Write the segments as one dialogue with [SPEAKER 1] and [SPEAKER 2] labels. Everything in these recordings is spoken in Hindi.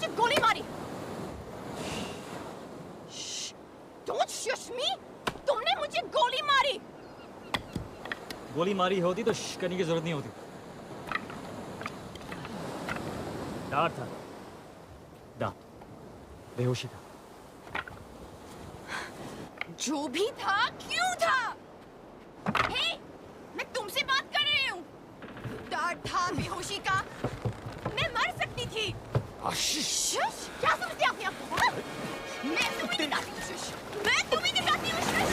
[SPEAKER 1] मुझे गोली मारी। Don't shush me! तुमने मुझे गोली मारी।
[SPEAKER 2] गोली मारी होती तो करने की जरूरत नहीं होती। डर था, डर, बेहोशी था।
[SPEAKER 1] जो भी था, क्यों था? हे, मैं तुमसे बात कर रही हूँ। डर था बेहोशी का। मैं मर सकती थी। शुश, क्या समझते अपने आप को? हाँ? मैं तुम्हें दिखाती हूँ शुश। मैं तुम्हें दिखाती हूँ शुश।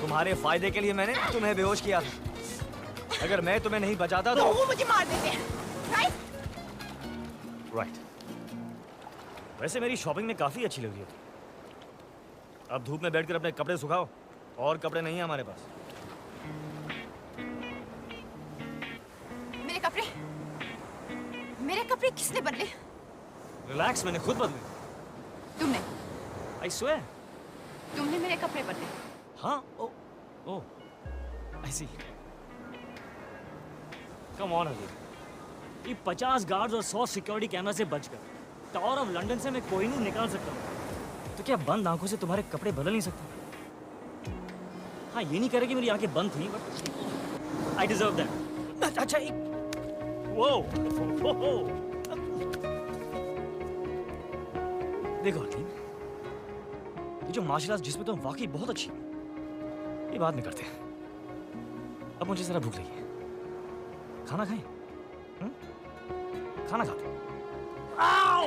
[SPEAKER 2] तुम्हारे फायदे के लिए मैंने तुम्हें बेहोश किया था। अगर मैं तुम्हें नहीं बचाता तो
[SPEAKER 1] वो मुझे मार देते हैं, राइट?
[SPEAKER 2] राइट। वैसे मेरी शॉपिंग में काफी अच्छी लग रही है। अब धूप में बैठकर अपने कपड़े सुखाओ, और कपड़े नहीं है हमारे पास।
[SPEAKER 1] मेरे कपड़े किसने बदले?
[SPEAKER 2] रिलैक्स, मैंने खुद बदले।
[SPEAKER 1] तुमने?
[SPEAKER 2] I swear.
[SPEAKER 1] तुमने मेरे कपड़े बदले?
[SPEAKER 2] हाँ, ओ, आई सी। कम ऑन अभी। ये 50 गार्ड्स और 100 सिक्योरिटी कैमरा से बचकर टावर ऑफ लंदन से मैं कोई नहीं निकाल सकता हूँ। तो क्या बंद आंखों से तुम्हारे कपड़े बदल नहीं सकता? हाँ, ये नहीं कह रहा कि मेरी आंखें बंद थी, बट आई डिजर्व दैट। अच्छा, एक वो देखो अर्जुन, ये जो मार्शल आर्ट्स जिसमें तुम वाकई बहुत अच्छी, ये बाद में करते हैं। अब मुझे जरा भूख लगी है, खाना खाएं? खाना खाते हैं। आओ!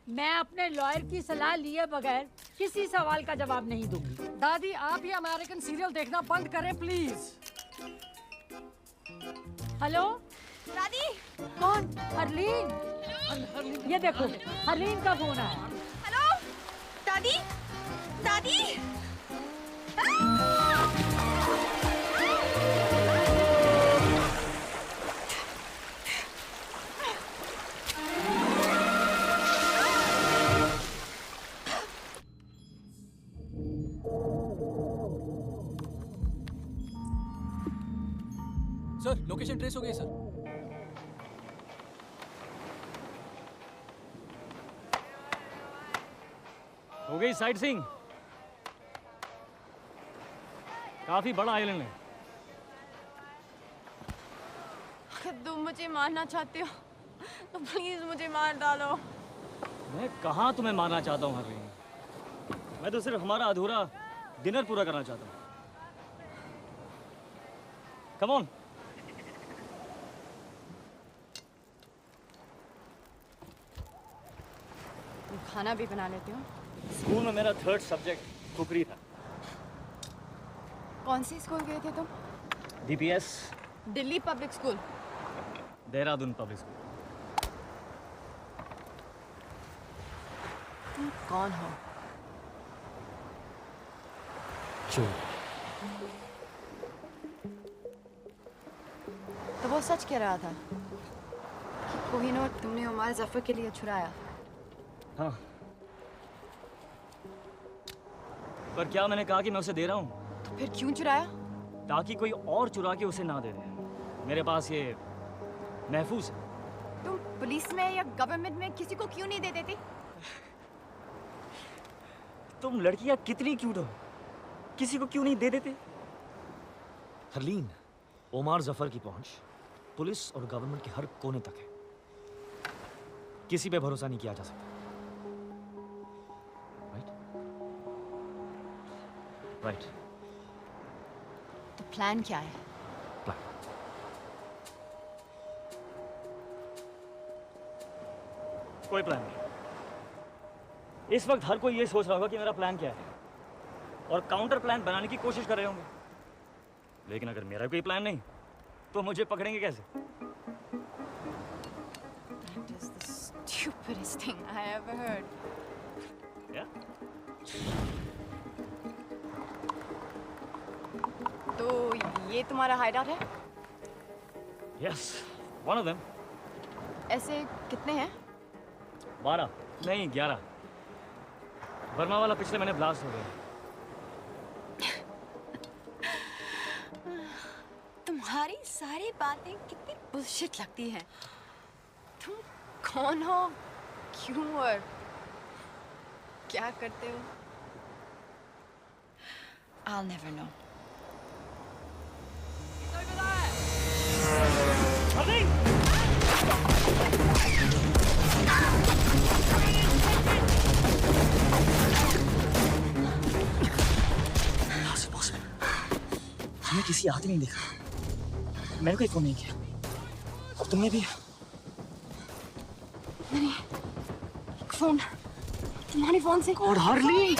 [SPEAKER 3] मैं अपने लॉयर की सलाह लिए बगैर किसी सवाल का जवाब नहीं दूंगी।
[SPEAKER 4] दादी, आप ये अमेरिकन सीरियल देखना बंद करें प्लीज।
[SPEAKER 3] हेलो
[SPEAKER 1] दादी।
[SPEAKER 3] कौन? हरलीन। ये देखो, हरलीन का फोन आया।
[SPEAKER 1] हेलो दादी। दादी।
[SPEAKER 5] सर, लोकेशन ट्रेस हो गई सर।
[SPEAKER 2] हो गई साइट सीइंग। काफी बड़ा आइलैंड है।
[SPEAKER 1] अगर तुम मुझे मारना चाहते हो तो प्लीज मुझे मार डालो।
[SPEAKER 2] मैं कहाँ तुम्हें मारना चाहता हूँ हरलीन। मैं तो सिर्फ हमारा अधूरा डिनर पूरा करना चाहता हूँ। Come on.
[SPEAKER 1] तुम खाना भी बना लेते हो?
[SPEAKER 2] स्कूल में मेरा 3rd सब्जेक्ट कुकरी था।
[SPEAKER 1] कौन सी स्कूल गए थे तुम?
[SPEAKER 2] DPS,
[SPEAKER 1] Delhi public school.
[SPEAKER 2] Dehradun public school.
[SPEAKER 1] तुम कौन हो?
[SPEAKER 2] चोर।
[SPEAKER 1] तो वो सच कह रहा था कि कोहिनूर तुमने उमर जफर के लिए छुड़ाया।
[SPEAKER 2] हाँ, पर क्या मैंने कहा कि मैं उसे दे रहा हूँ?
[SPEAKER 1] तो फिर क्यों चुराया?
[SPEAKER 2] ताकि कोई और चुरा के उसे ना दे दे। मेरे पास ये महफूज है।
[SPEAKER 1] तुम पुलिस में या गवर्नमेंट में किसी को क्यों नहीं दे देती?
[SPEAKER 2] तुम लड़कियां कितनी क्यूट हो, किसी को क्यों नहीं दे देते? हरलीन, ओमार जफर की पहुंच पुलिस और गवर्नमेंट के हर कोने तक है। किसी पे भरोसा नहीं किया जा सकता। राइट।
[SPEAKER 1] तो प्लान क्या है?
[SPEAKER 2] प्लान कोई प्लान नहीं। इस वक्त हर कोई ये सोच रहा होगा कि मेरा प्लान क्या है, और काउंटर प्लान बनाने की कोशिश कर रहे होंगे। लेकिन अगर मेरा कोई प्लान नहीं तो मुझे पकड़ेंगे कैसे?
[SPEAKER 1] That is the stupidest thing I ever heard.
[SPEAKER 2] Yeah?
[SPEAKER 1] तो ये तुम्हारा हाइडआउट है?
[SPEAKER 2] Yes, one of them.
[SPEAKER 1] ऐसे कितने हैं?
[SPEAKER 2] 12 नहीं 11. वर्मा वाला पिछले महीने ब्लास्ट हो गया.
[SPEAKER 1] तुम्हारी सारी बातें कितनी बुलशिट लगती हैं. तुम कौन हो, क्यों और क्या करते हो? I'll never know.
[SPEAKER 2] हमने किसी आदमी नहीं देखा. मैंने कोई फोन नहीं किया. और तुमने भी?
[SPEAKER 1] मैंने फोन तुम्हारे फोन से.
[SPEAKER 2] और हार्ली.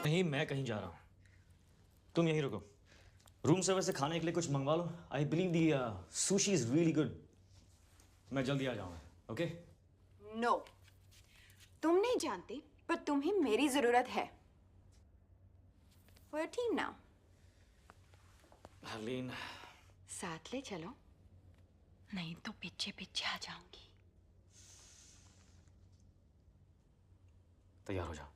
[SPEAKER 2] नहीं, मैं कहीं जा रहा हूँ. तुम यहीं रुको. रूम सर्विस से खाने के लिए कुछ मंगवा लो. I believe the sushi is really good. मैं जल्दी आ जाऊंगा. ओके?
[SPEAKER 1] नो, तुम नहीं जानते, पर तुम्हें मेरी जरूरत है. For a team now.
[SPEAKER 2] Harleen.
[SPEAKER 1] साथ ले चलो, नहीं तो पीछे पीछे आ जाऊंगी.
[SPEAKER 2] तैयार हो जाओ.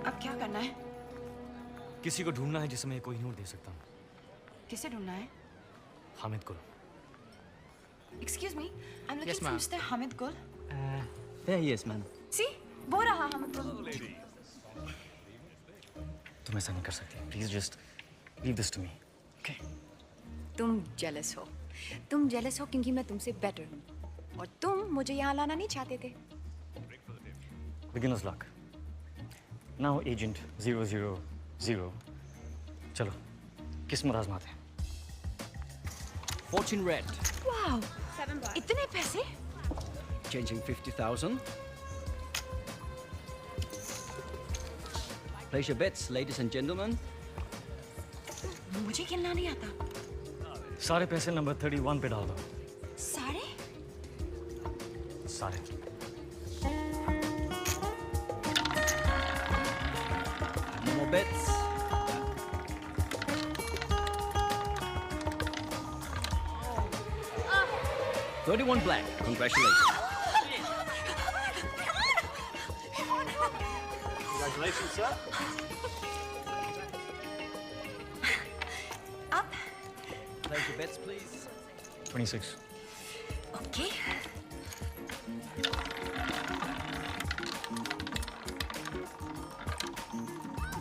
[SPEAKER 1] अब क्या करना है?
[SPEAKER 2] किसी को ढूंढना है जिसे मैं कोहिनूर दे सकता हूँ.
[SPEAKER 1] किसे ढूंढना है?
[SPEAKER 2] हामिद को.
[SPEAKER 1] Excuse me, I'm looking
[SPEAKER 5] Yes,
[SPEAKER 1] for
[SPEAKER 5] ma'am.
[SPEAKER 1] Mr. Hamid Gul.
[SPEAKER 6] There he is, ma'am.
[SPEAKER 1] See, वो रहा Hamid Gul.
[SPEAKER 2] तुम ऐसा नहीं कर सकती. Please just leave this to me. Okay?
[SPEAKER 1] तुम jealous हो. तुम jealous हो क्योंकि मैं तुमसे better हूँ. और तुम मुझे यहाँ लाना नहीं चाहते थे.
[SPEAKER 2] Beginner's luck. Now Agent 000. चलो, किस्मत आजमाते हैं.
[SPEAKER 6] Fortune red.
[SPEAKER 1] Wow, इतने पैसे?
[SPEAKER 6] Changing 50,000. Place your bets, ladies and gentlemen.
[SPEAKER 1] मुझे खेलना नहीं आता.
[SPEAKER 2] सारे पैसे नंबर 31 पे डाल दो.
[SPEAKER 1] सारे?
[SPEAKER 2] सारे.
[SPEAKER 6] No more bets. Oh. 31 black. Congratulations. Congratulations, sir.
[SPEAKER 1] Up.
[SPEAKER 6] Place your bets, please.
[SPEAKER 2] 26.
[SPEAKER 1] Okay.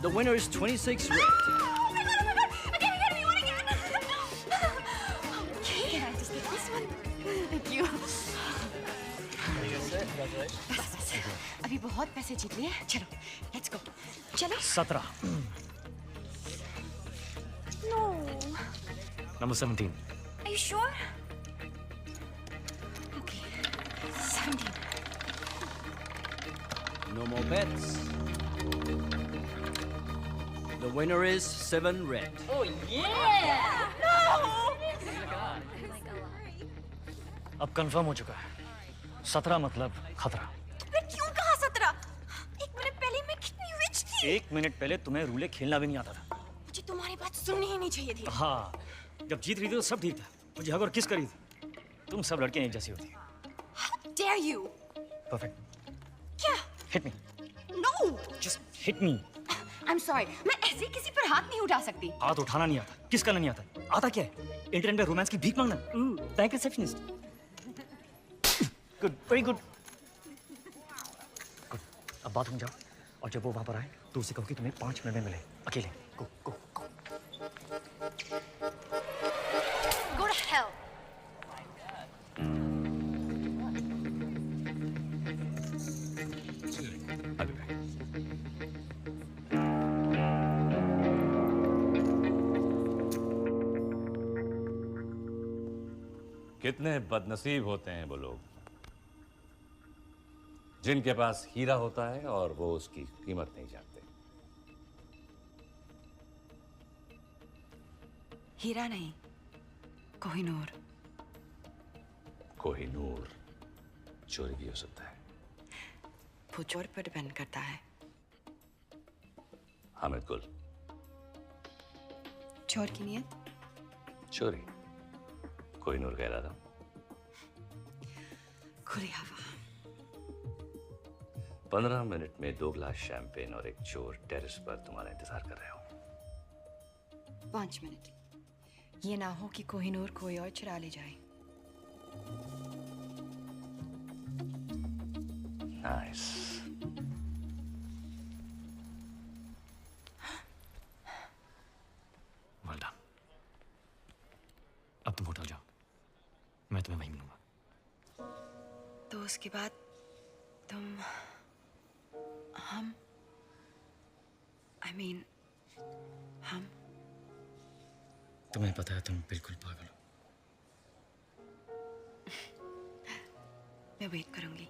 [SPEAKER 6] The winner is 26 red.
[SPEAKER 1] Okay, I just take this one. Thank you. अभी बहुत पैसे जीत लिए. चलो, let's go. चलो.
[SPEAKER 2] 17.
[SPEAKER 1] No.
[SPEAKER 2] Number 17.
[SPEAKER 1] Are you sure? Okay. 17.
[SPEAKER 6] No more bets. The winner is 7 red.
[SPEAKER 2] अब कंफर्म हो चुका है. 17 मतलब खतरा.
[SPEAKER 1] मैं क्यों कहा 17? एक मिनट पहले मैं कितनी रिच थी.
[SPEAKER 2] 1 मिनट पहले तुम्हें रूले खेलना भी नहीं आता था.
[SPEAKER 1] मुझे तुम्हारी बात सुननी ही नहीं चाहिए थी.
[SPEAKER 2] हाँ, जब जीत रही थी तो सब ठीक था. मुझे हग और किस करी थी. तुम सब लड़कियां एक जैसी होती.
[SPEAKER 1] How dare you?
[SPEAKER 2] Perfect.
[SPEAKER 1] क्या?
[SPEAKER 2] Hit me.
[SPEAKER 1] No.
[SPEAKER 2] Just hit me.
[SPEAKER 1] I'm sorry. मैं ऐसे किसी पर हाथ नहीं उठा सकती.
[SPEAKER 2] हाथ उठाना नहीं आता. किसका नहीं आता? आता क्या है? इंटरनेट पे रोमांस की भीख मांगना. Bank receptionist. Good, very good. Good. अब बाथरूम जाओ और जब वो वहां पर आए तो उसे कहो कि तुम्हें 5 मिनट में मिले अकेले. Go, go, go.
[SPEAKER 1] Go to hell.
[SPEAKER 7] I'll be back. कितने बदनसीब होते हैं वो लोग जिनके पास हीरा होता है और वो उसकी कीमत नहीं जानते.
[SPEAKER 1] हीरा नहीं, कोहिनूर.
[SPEAKER 7] कोहिनूर चोरी भी हो सकता है.
[SPEAKER 1] वो चोर पर डिपेंड करता है.
[SPEAKER 7] हामिद गुल.
[SPEAKER 1] चोर की नियत.
[SPEAKER 7] चोरी कोहिनूर कह रहा था.
[SPEAKER 1] खुली हवा.
[SPEAKER 7] 15 मिनट में 2 गिलास शैंपेन और एक चोर टेरेस पर तुम्हारा इंतजार कर रहे हो.
[SPEAKER 1] 5 मिनट. ये ना हो कि कोहिनूर कोई और चुरा ले जाए.
[SPEAKER 7] नाइस.
[SPEAKER 2] Well done. अब तुम होटल जाओ. मैं तुम्हें वहीं मिलूंगा.
[SPEAKER 1] तो उसके बाद तुम हम I mean हम.
[SPEAKER 2] तुम्हें पता है तुम बिल्कुल पागल हो.
[SPEAKER 1] मैं वेट करूंगी.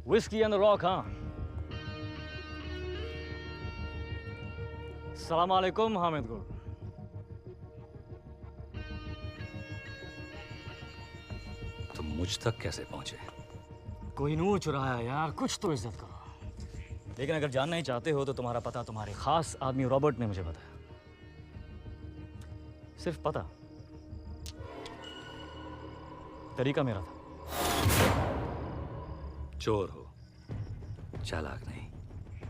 [SPEAKER 2] Whiskey and the rock, हाँ? सलाम अलैकुम हामिद गुल.
[SPEAKER 7] तुम मुझ तक कैसे पहुंचे?
[SPEAKER 2] कोहिनूर चुराया यार. कुछ तो इज्जत करो. लेकिन अगर जानना ही चाहते हो तो तुम्हारा पता तुम्हारे खास आदमी रॉबर्ट ने मुझे बताया. सिर्फ पता. तरीका मेरा था.
[SPEAKER 7] चोर हो, चालाक नहीं.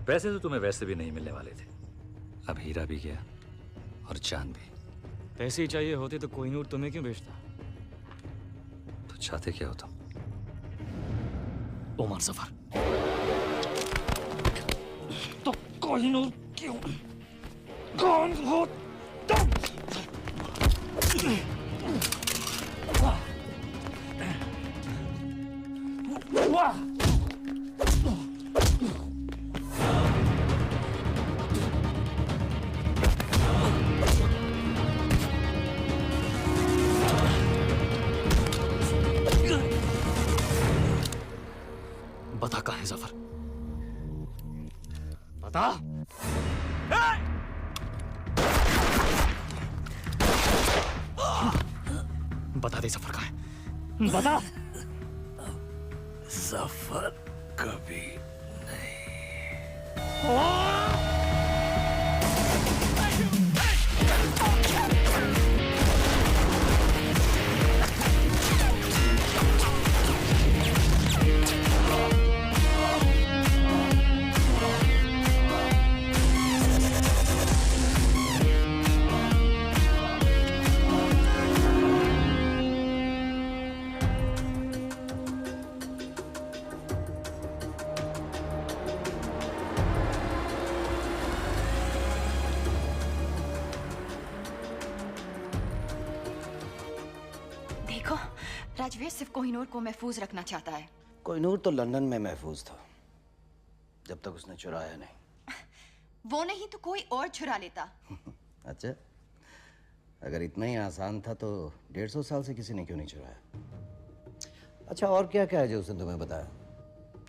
[SPEAKER 7] पैसे तो तुम्हें वैसे भी नहीं मिलने वाले थे. अब हीरा भी गया और चांद भी.
[SPEAKER 2] पैसे ही चाहिए होते तो कोहिनूर तुम्हें क्यों बेचता?
[SPEAKER 7] तो चाहते क्या हो तुम?
[SPEAKER 2] ओमर सफर. तो कोहिनूर क्यों? कौन हो तुम? वाह! बता कहाँ है जफर? बता. बता दे जफर कहाँ है. बता.
[SPEAKER 7] जफर कभी
[SPEAKER 1] राजवीर सिर्फ कोहिनूर को महफूज रखना चाहता है.
[SPEAKER 8] कोहिनूर तो लंदन में महफूज था जब तक उसने चुराया नहीं.
[SPEAKER 1] वो नहीं तो कोई और चुरा लेता.
[SPEAKER 8] अच्छा, अगर इतना ही आसान था तो 150 साल से किसी ने क्यों नहीं चुराया? अच्छा, और क्या क्या है जो उसने तुम्हें बताया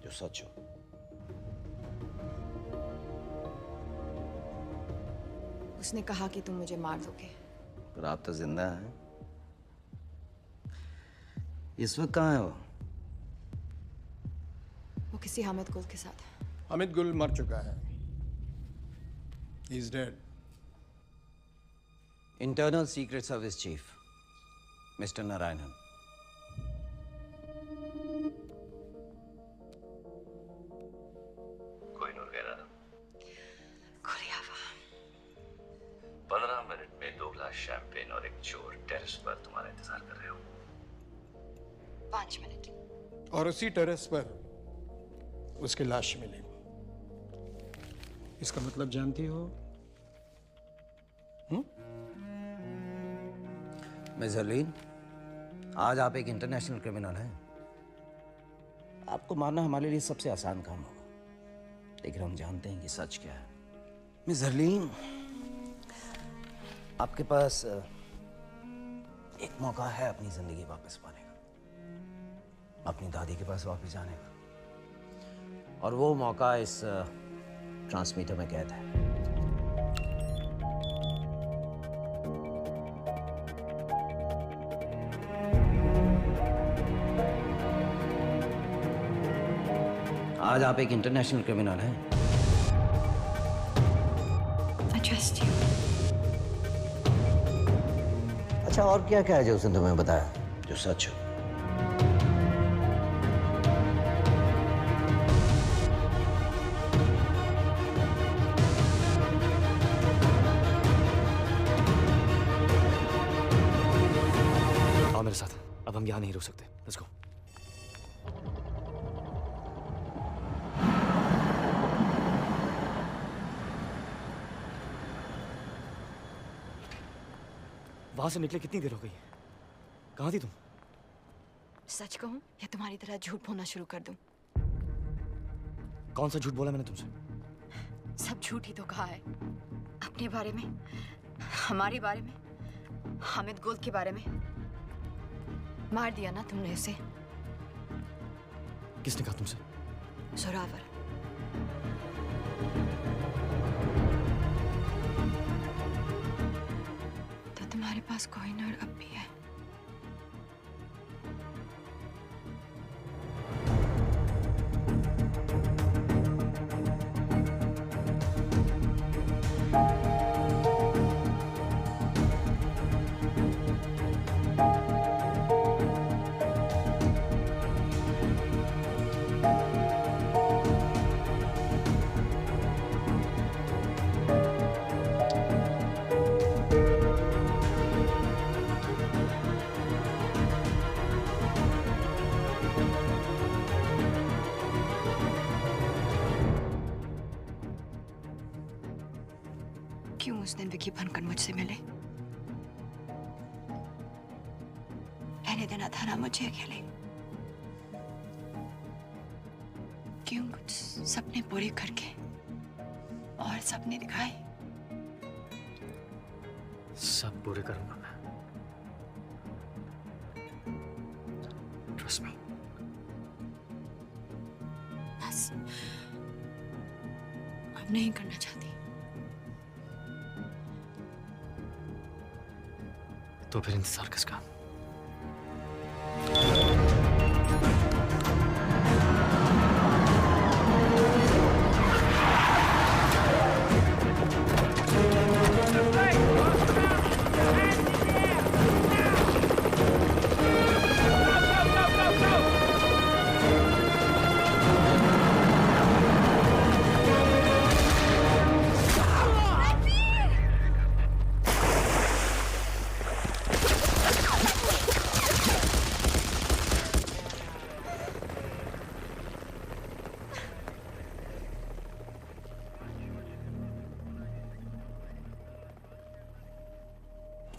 [SPEAKER 8] जो सच हो?
[SPEAKER 1] उसने कहा कि तुम मुझे मार दोगे।
[SPEAKER 8] पर आप तो जिंदा हैं। इस वक्त कहाँ है वो?
[SPEAKER 1] वो किसी हामिद गुल के साथ है।
[SPEAKER 9] हामिद गुल मर चुका है। He is dead.
[SPEAKER 8] Internal secret service chief mister Narayanan.
[SPEAKER 7] Kohinoor कह रहा था
[SPEAKER 1] खुलियावा।
[SPEAKER 7] 15 मिनट में 2 गिलास शैंपेन और एक चोर टेरेस पर तुम्हारा इंतजार कर रहे हो।
[SPEAKER 1] 5 मिनट।
[SPEAKER 9] और उसी टेरेस पर उसकी लाश मिली। इसका मतलब जानती हो?
[SPEAKER 8] मिस हरलीन, आज आप एक इंटरनेशनल क्रिमिनल हैं। आपको मारना हमारे लिए सबसे आसान काम होगा, लेकिन हम जानते हैं कि सच क्या है। मिस हरलीन, आपके पास एक मौका है अपनी जिंदगी वापस पाने का, अपनी दादी के पास वापस जाने का, और वो मौका इस ट्रांसमीटर में कैद है। आज आप एक इंटरनेशनल क्रिमिनल हैं।
[SPEAKER 1] I trust you.
[SPEAKER 8] अच्छा, और क्या क्या है जो उसने तुम्हें बताया जो सच हो?
[SPEAKER 2] आओ मेरे साथ, अब हम यहाँ नहीं रुक सकते। Let's go. वहां से निकले कितनी देर हो गई? कहाँ थी तुम?
[SPEAKER 1] सच कहूं या तुम्हारी तरह झूठ बोलना शुरू कर दूं?
[SPEAKER 2] कौन सा झूठ बोला मैंने तुमसे?
[SPEAKER 1] सब झूठ ही तो कहा है। अपने बारे में, हमारे बारे में, हामिद गुल के बारे में। मार दिया ना तुमने उसे।
[SPEAKER 2] किसने कहा तुमसे?
[SPEAKER 1] जोरावर। तो तुम्हारे पास कोहिनूर अब भी है। क्यों उस दिन विकी बनकर मुझसे मिले? रहने देना था ना मुझे अकेले। क्यों कुछ सपने पूरे करके और सपने दिखाए?
[SPEAKER 2] सब पूरे करूंगा मैं। Trust me.
[SPEAKER 1] बस अब नहीं करना चाहती।
[SPEAKER 2] तो फिर इंतजार किसका?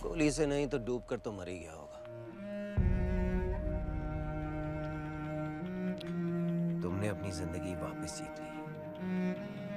[SPEAKER 8] गोली से नहीं तो डूब कर तो मर ही गया होगा। तुमने अपनी जिंदगी वापस जीत ली।